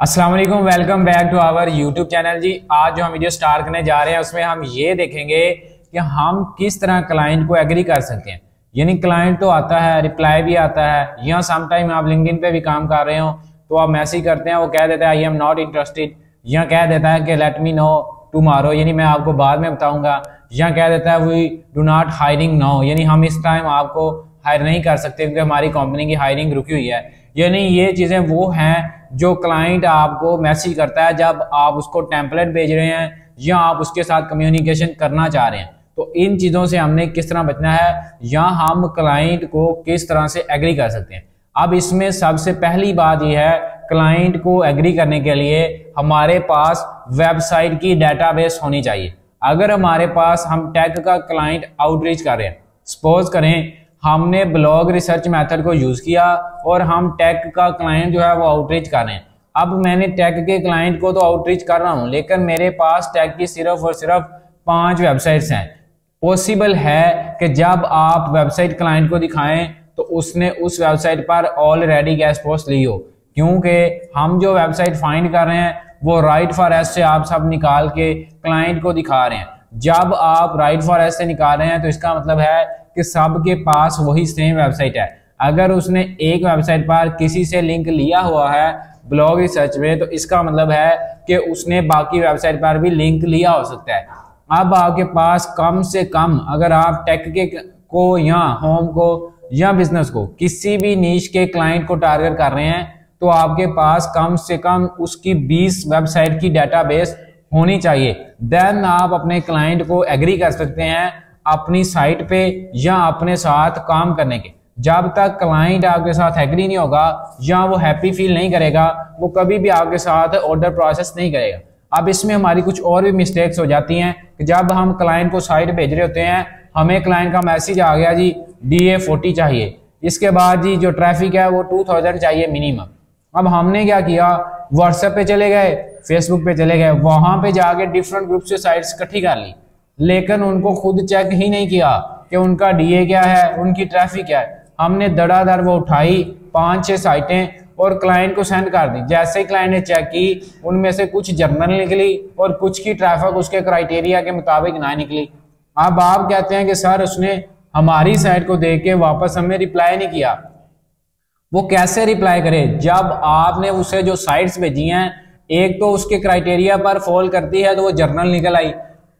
अस्सलाम वालेकुम, welcome back to our YouTube channel जी। आज जो हम वीडियो स्टार्ट करने जा रहे हैं उसमें हम ये देखेंगे कि हम किस तरह क्लाइंट को एग्री कर सकते हैं। यानी क्लाइंट तो आता है, रिप्लाई भी आता है, या समटाइम आप लिंक्डइन पे भी काम कर रहे हो तो आप मैसेज करते हैं, वो कह देता है आई एम नॉट इंटरेस्टेड, या कह देता है कि लेट मी नो टुमारो, यानी मैं आपको बाद में बताऊंगा, या कह देता है we do not hiring now, यानी हम इस टाइम आपको हायर नहीं कर सकते क्योंकि हमारी कंपनी की हायरिंग रुकी हुई है। यानी ये चीजें वो हैं जो क्लाइंट आपको मैसेज करता है जब आप उसको टेम्पलेट भेज रहे हैं या आप उसके साथ कम्युनिकेशन करना चाह रहे हैं। तो इन चीजों से हमने किस तरह बचना है या हम क्लाइंट को किस तरह से एग्री कर सकते हैं। अब इसमें सबसे पहली बात यह है, क्लाइंट को एग्री करने के लिए हमारे पास वेबसाइट की डेटाबेस होनी चाहिए। अगर हमारे पास हम टैग का क्लाइंट आउटरीच कर रहे हैं, सपोज करें हमने ब्लॉग रिसर्च मेथड को यूज किया और हम टैग का क्लाइंट जो है वो आउटरीच कर रहे हैं। अब मैंने टैग के क्लाइंट को तो आउटरीच कर रहा हूं, लेकिन मेरे पास टैग की सिर्फ और सिर्फ 5 वेबसाइट्स हैं। पॉसिबल है कि जब आप वेबसाइट क्लाइंट को दिखाएं तो उसने उस वेबसाइट पर ऑलरेडी गेस्ट पोस्ट ली हो, क्योंकि हम जो वेबसाइट फाइंड कर रहे हैं वो राइट फॉर एस से आप सब निकाल के क्लाइंट को दिखा रहे हैं। जब आप राइट फॉर एस से निकाल रहे हैं तो इसका मतलब है कि सबके पास वही सेम वेबसाइट है। अगर उसने एक वेबसाइट पर किसी से लिंक लिया हुआ है ब्लॉग रिसर्च में, तो इसका मतलब है कि उसने बाकी वेबसाइट पर भी लिंक लिया हो सकता है। अब आपके पास कम से कम, अगर आप टेक के को या होम को या बिजनेस को किसी भी नीश के क्लाइंट को टारगेट कर रहे हैं, तो आपके पास कम से कम उसकी 20 वेबसाइट की डेटाबेस होनी चाहिए। देन आप अपने क्लाइंट को एग्री कर सकते हैं अपनी साइट पे या अपने साथ काम करने के। जब तक क्लाइंट आपके साथ एग्री नहीं होगा या वो हैप्पी फील नहीं करेगा, वो कभी भी आपके साथ ऑर्डर प्रोसेस नहीं करेगा। अब इसमें हमारी कुछ और भी मिस्टेक्स हो जाती हैं कि जब हम क्लाइंट को साइट भेज रहे होते हैं, हमें क्लाइंट का मैसेज आ गया जी DA 40 चाहिए, इसके बाद जी जो ट्रैफिक है वो 2000 चाहिए मिनिमम। अब हमने क्या किया, व्हाट्सएप पे चले गए, फेसबुक पे चले गए, वहां पे जाके डिफरेंट ग्रुप से साइट्स इकट्ठी कर ली, लेकिन उनको खुद चेक ही नहीं किया कि उनका DA क्या है, उनकी ट्रैफिक क्या है। हमने धड़ाधड़ वो उठाई 5-6 साइटें और क्लाइंट को सेंड कर दी। जैसे ही क्लाइंट ने चेक की, उनमें से कुछ जर्नल निकली और कुछ की ट्रैफिक उसके क्राइटेरिया के मुताबिक ना निकली। अब आप कहते हैं कि सर उसने हमारी साइट को देख के वापस हमें रिप्लाई नहीं किया। वो कैसे रिप्लाई करे जब आपने उसे जो साइट्स भेजी हैं, एक तो उसके क्राइटेरिया पर फॉल करती है तो वो जर्नल निकल आई,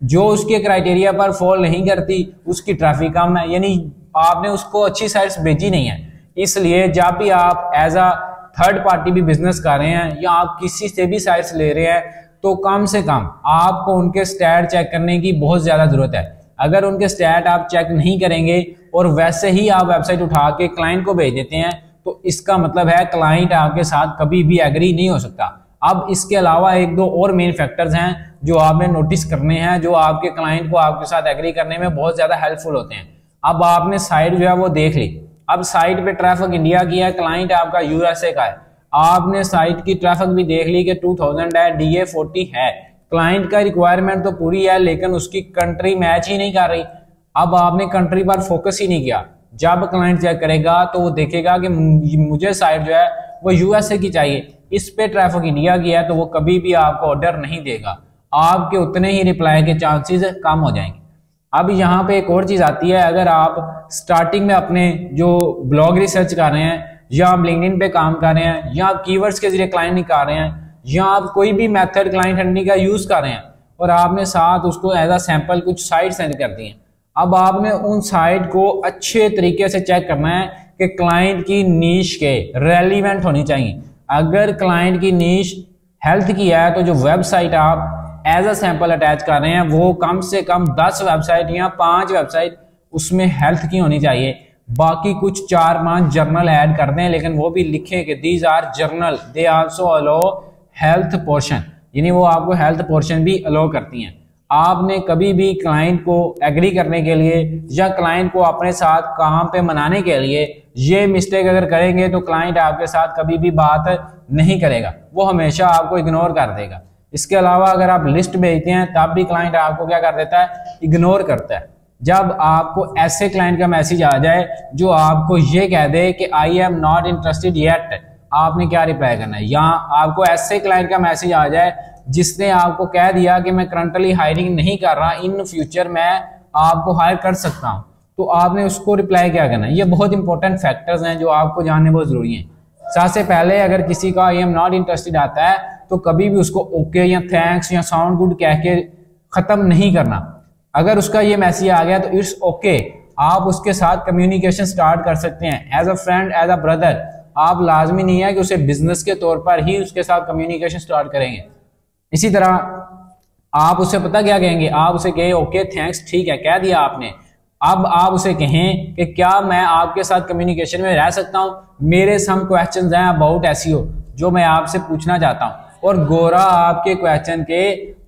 जो उसके क्राइटेरिया पर फॉल नहीं करती उसकी ट्रैफिक कम है, यानी आपने उसको अच्छी साइट्स भेजी नहीं है। इसलिए जब भी आप एज अ थर्ड पार्टी भी बिजनेस कर रहे हैं या आप किसी से भी साइट्स ले रहे हैं, तो कम से कम आपको उनके स्टैट चेक करने की बहुत ज्यादा जरूरत है। अगर उनके स्टैट आप चेक नहीं करेंगे और वैसे ही आप वेबसाइट उठा के क्लाइंट को भेज देते हैं, तो इसका मतलब है क्लाइंट आपके साथ कभी भी एग्री नहीं हो सकता। अब इसके अलावा 1-2 और मेन फैक्टर्स हैं जो आपने नोटिस करने हैं, जो आपके क्लाइंट को आपके साथ एग्री करने में बहुत ज्यादा हेल्पफुल होते हैं। अब आपने साइट जो है वो देख ली, अब साइट पे ट्रैफिक इंडिया की है, क्लाइंट आपका USA का है। आपने साइट की ट्रैफिक भी देख ली कि 2000 है, DA 40 है, क्लाइंट का रिक्वायरमेंट तो पूरी है, लेकिन उसकी कंट्री मैच ही नहीं कर रही। अब आपने कंट्री पर फोकस ही नहीं किया। जब क्लाइंट चेक करेगा तो वो देखेगा कि मुझे साइट जो है वो USA की चाहिए, इस पे ट्रैफिक इंडिया की है, तो वो कभी भी आपको ऑर्डर नहीं देगा। आपके उतने ही रिप्लाई के चांसेस कम हो जाएंगे। अब यहाँ पे एक और चीज आती है, अगर आप स्टार्टिंग में अपने जो ब्लॉग रिसर्च कर रहे हैं या आप लिंक्डइन पे काम कर रहे हैं या आप कीवर्ड्स के जरिए क्लाइंट निकाल रहे हैं या आप कोई भी मेथड क्लाइंट हंटिंग का यूज कर रहे हैं और आपने साथ उसको एज अ सैंपल कुछ साइट सेंड कर दी है, अब आपने उन साइट को अच्छे तरीके से चेक करना है कि क्लाइंट की नीश के रेलिवेंट होनी चाहिए। अगर क्लाइंट की नीश हेल्थ की है तो जो वेबसाइट आप एज अ सैंपल अटैच कर रहे हैं वो कम से कम 10 वेबसाइट या 5 वेबसाइट उसमें हेल्थ की होनी चाहिए। बाकी कुछ 4-5 जर्नल ऐड कर दें, लेकिन वो भी लिखें कि these are journal, they also allow health portion, यानी वो आपको हेल्थ पोर्शन भी अलो करती हैं। आपने कभी भी क्लाइंट को एग्री करने के लिए या क्लाइंट को अपने साथ काम पे मनाने के लिए ये मिस्टेक अगर करेंगे तो क्लाइंट आपके साथ कभी भी बात नहीं करेगा, वो हमेशा आपको इग्नोर कर देगा। इसके अलावा अगर आप लिस्ट भेजते हैं तब भी क्लाइंट आपको क्या कर देता है, इग्नोर करता है। जब आपको ऐसे क्लाइंट का मैसेज आ जाए जो आपको ये कह दे कि I am not interested yet, आपने क्या रिप्लाई करना है। या आपको ऐसे क्लाइंट का मैसेज आ जाए जिसने आपको कह दिया कि मैं करंटली हायरिंग नहीं कर रहा, इन फ्यूचर मैं आपको हायर कर सकता हूं, तो आपने उसको रिप्लाई क्या करना है। ये बहुत इंपॉर्टेंट फैक्टर्स हैं जो आपको जानने बहुत जरूरी हैं। सबसे पहले अगर किसी का आई एम नॉट इंटरेस्टेड आता है तो कभी भी उसको ओके या थैंक्स या साउंड गुड कह के खत्म नहीं करना। अगर उसका ये मैसेज आ गया तो इट्स ओके, आप उसके साथ कम्युनिकेशन स्टार्ट कर सकते हैं as a friend, as a brother. आप लाजमी नहीं है कि उसे बिजनेस के तौर पर ही उसके साथ कम्युनिकेशन स्टार्ट करेंगे। इसी तरह आप उसे पता क्या कहेंगे, आप उसे कहे ओके थैंक्स, ठीक है कह दिया आपने, अब आप उसे कहें कि क्या मैं आपके साथ कम्युनिकेशन में रह सकता हूं, मेरे सम क्वेश्चंस हैं अबाउट एसईओ जो मैं आपसे पूछना चाहता हूं। और गोरा आपके क्वेश्चन के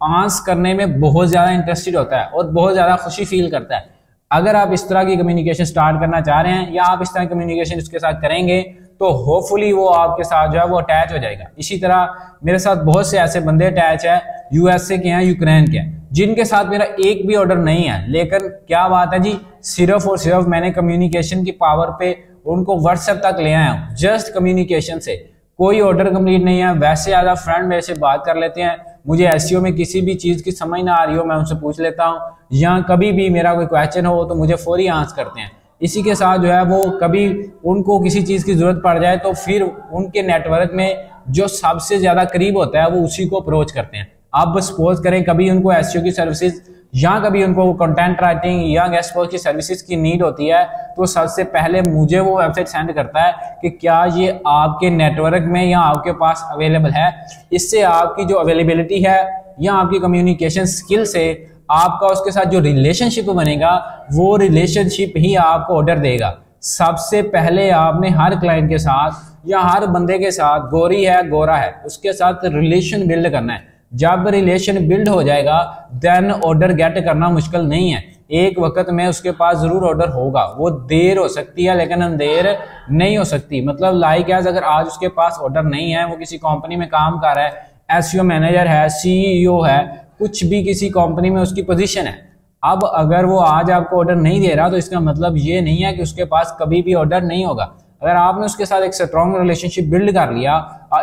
आंसर करने में बहुत ज्यादा इंटरेस्टेड होता है और बहुत ज्यादा खुशी फील करता है। अगर आप इस तरह की कम्युनिकेशन स्टार्ट करना चाह रहे हैं या आप इस तरह की कम्युनिकेशन उसके साथ करेंगे तो होपफुली वो आपके साथ जो है वो अटैच हो जाएगा। इसी तरह मेरे साथ बहुत से ऐसे बंदे अटैच है, यूएसए के हैं, यूक्रेन के हैं, जिनके साथ मेरा एक भी ऑर्डर नहीं है, लेकिन क्या बात है जी, सिर्फ और सिर्फ मैंने कम्युनिकेशन की पावर पे उनको व्हाट्सएप तक ले आया हूं, जस्ट कम्युनिकेशन से। कोई ऑर्डर कंप्लीट नहीं है, वैसे ज्यादा फ्रेंड मेरे से बात कर लेते हैं, मुझे एसईओ में किसी भी चीज की समझ ना आ रही हो मैं उनसे पूछ लेता हूं, या कभी भी मेरा कोई क्वेश्चन हो तो मुझे फौरी आंसर करते हैं। इसी के साथ जो है वो कभी उनको किसी चीज की जरूरत पड़ जाए तो फिर उनके नेटवर्क में जो सबसे ज्यादा करीब होता है वो उसी को अप्रोच करते हैं। आप सपोज करें कभी उनको एसईओ की सर्विसेज या कभी उनको कंटेंट राइटिंग या गेस्ट पोस्ट की सर्विसेज की नीड होती है तो सबसे पहले मुझे वो वेबसाइट सेंड करता है कि क्या ये आपके नेटवर्क में या आपके पास अवेलेबल है। इससे आपकी जो अवेलेबिलिटी है या आपकी कम्युनिकेशन स्किल से आपका उसके साथ जो रिलेशनशिप बनेगा वो रिलेशनशिप ही आपको ऑर्डर देगा। सबसे पहले आपने हर क्लाइंट के साथ या हर बंदे के साथ, गोरी है गोरा है, उसके साथ रिलेशन बिल्ड करना है। जब रिलेशन बिल्ड हो जाएगा देन ऑर्डर गेट करना मुश्किल नहीं है। एक वक्त में उसके पास जरूर ऑर्डर होगा, वो देर हो सकती है लेकिन अंधेर नहीं हो सकती। मतलब लाइक एज अगर आज उसके पास ऑर्डर नहीं है, वो किसी कंपनी में काम कर रहा है, एसईओ मैनेजर है, सीईओ है, कुछ भी किसी कंपनी में उसकी पोजीशन है, अब अगर वो आज आपको ऑर्डर नहीं दे रहा तो इसका मतलब ये नहीं है कि उसके पास कभी भी ऑर्डर नहीं होगा। अगर आपने उसके साथ एक स्ट्रॉन्ग रिलेशनशिप बिल्ड कर लिया,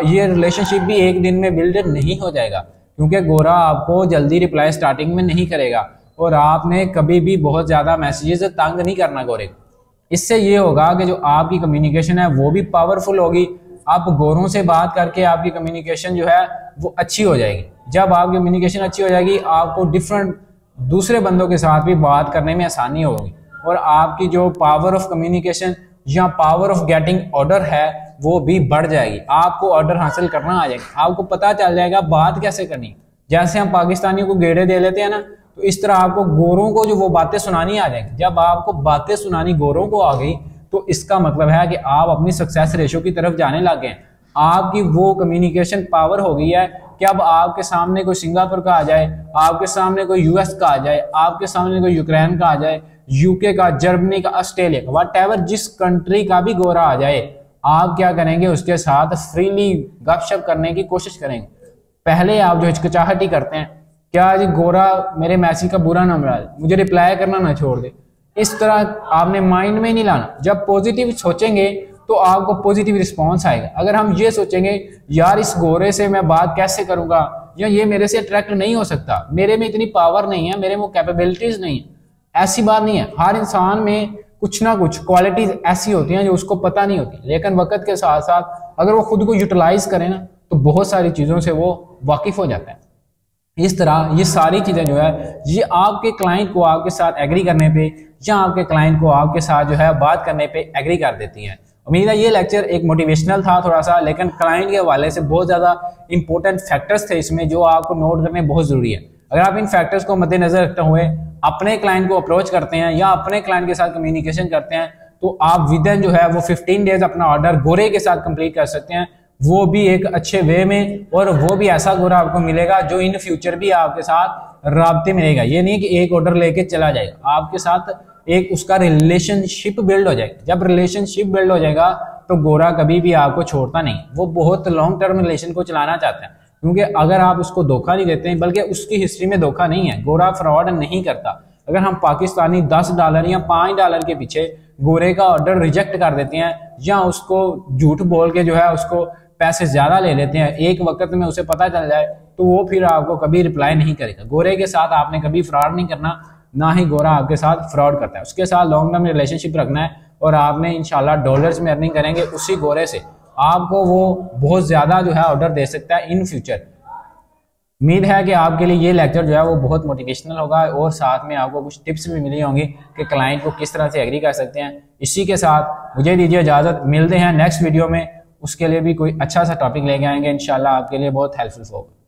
ये रिलेशनशिप भी एक दिन में बिल्ड नहीं हो जाएगा, क्योंकि गोरा आपको जल्दी रिप्लाई स्टार्टिंग में नहीं करेगा और आपने कभी भी बहुत ज्यादा मैसेजेस तंग नहीं करना गोरे। इससे ये होगा कि जो आपकी कम्युनिकेशन है वो भी पावरफुल होगी। आप गोरों से बात करके आपकी कम्युनिकेशन जो है वो अच्छी हो जाएगी। जब आपकी कम्युनिकेशन अच्छी हो जाएगी आपको डिफरेंट दूसरे बंदों के साथ भी बात करने में आसानी होगी और आपकी जो पावर ऑफ कम्युनिकेशन या पावर ऑफ गेटिंग ऑर्डर है वो भी बढ़ जाएगी। आपको ऑर्डर हासिल करना आ जाएगा, आपको पता चल जाएगा बात कैसे करनी। जैसे हम पाकिस्तानियों को गेड़े दे लेते हैं ना, तो इस तरह आपको गोरों को जो वो बातें सुनानी आ जाएंगी। जब आपको बातें सुनानी गोरों को आ गई तो इसका मतलब है कि आप अपनी सक्सेस रेशो की तरफ जाने लग गए। आपकी वो कम्युनिकेशन पावर हो गई है कि अब आपके सामने कोई सिंगापुर का आ जाए, आपके सामने कोई यूएस का आ जाए, आपके सामने कोई यूक्रेन का आ जाए, यूके का, जर्मनी का, ऑस्ट्रेलिया का, व्हाटएवर जिस कंट्री का भी गोरा आ जाए, आप क्या करेंगे उसके साथ फ्रीली गपशप करने की कोशिश करेंगे। पहले आप जो हिचकिचाहट ही करते हैं, क्या जी गोरा मेरे मैसेज का बुरा ना मिला, मुझे रिप्लाई करना ना छोड़ दे, इस तरह आपने माइंड में नहीं लाना। जब पॉजिटिव सोचेंगे तो आपको पॉजिटिव रिस्पॉन्स आएगा। अगर हम ये सोचेंगे यार इस गोरे से मैं बात कैसे करूंगा, या ये मेरे से अट्रैक्ट नहीं हो सकता, मेरे में इतनी पावर नहीं है, मेरे में कैपेबिलिटीज नहीं है, ऐसी बात नहीं है। हर इंसान में कुछ ना कुछ क्वालिटीज ऐसी होती हैं जो उसको पता नहीं होती, लेकिन वक्त के साथ साथ अगर वो खुद को यूटिलाइज करे ना तो बहुत सारी चीजों से वो वाकिफ हो जाता है। इस तरह ये सारी चीजें जो है ये आपके क्लाइंट को आपके साथ एग्री करने पे या आपके क्लाइंट को आपके साथ जो है बात करने पे एग्री कर देती हैं। उम्मीद है ये लेक्चर एक मोटिवेशनल था थोड़ा सा, लेकिन क्लाइंट के हवाले से बहुत ज्यादा इंपॉर्टेंट फैक्टर्स थे इसमें जो आपको नोट करने बहुत जरूरी है। अगर आप इन फैक्टर्स को मद्देनजर रखते हुए अपने क्लाइंट को अप्रोच करते हैं या अपने क्लाइंट के साथ कम्युनिकेशन करते हैं तो आप विदिन जो है वो 15 डेज अपना ऑर्डर गोरे के साथ कंप्लीट कर सकते हैं, वो भी एक अच्छे वे में, और वो भी ऐसा गोरा आपको मिलेगा जो इन फ्यूचर भी आपके साथ राब्ते में रहेगा। ये नहीं कि एक ऑर्डर लेके चला जाएगा, आपके साथ एक उसका रिलेशनशिप बिल्ड हो जाएगा। जब रिलेशनशिप बिल्ड हो जाएगा तो गोरा कभी भी आपको छोड़ता नहीं, वो बहुत लॉन्ग टर्म रिलेशन को चलाना चाहता है, क्योंकि अगर आप उसको धोखा नहीं देते हैं, बल्कि उसकी हिस्ट्री में धोखा नहीं है, गोरा फ्रॉड नहीं करता, अगर हम पाकिस्तानी $10 या $5 के पीछे गोरे का ऑर्डर रिजेक्ट कर देते हैं या उसको झूठ बोल के जो है उसको पैसे ज्यादा ले लेते हैं, एक वक्त में उसे पता चल जाए, तो वो फिर आपको कभी रिप्लाई नहीं करेगा। गोरे के साथ आपने कभी फ्रॉड नहीं करना, ना ही गोरा आपके साथ फ्रॉड करता है। उसके साथ लॉन्ग टर्म रिलेशनशिप रखना है और आपने इंशाल्लाह डॉलर्स में अर्निंग करेंगे उसी गोरे से, आपको वो बहुत ज्यादा जो है ऑर्डर दे सकता है इन फ्यूचर। उम्मीद है कि आपके लिए ये लेक्चर जो है वो बहुत मोटिवेशनल होगा और साथ में आपको कुछ टिप्स भी मिली होंगी कि क्लाइंट को किस तरह से एग्री कर सकते हैं। इसी के साथ मुझे दीजिए इजाजत, मिलते हैं नेक्स्ट वीडियो में। उसके लिए भी कोई अच्छा सा टॉपिक लेके आएंगे, इंशाल्लाह आपके लिए बहुत हेल्पफुल होगा।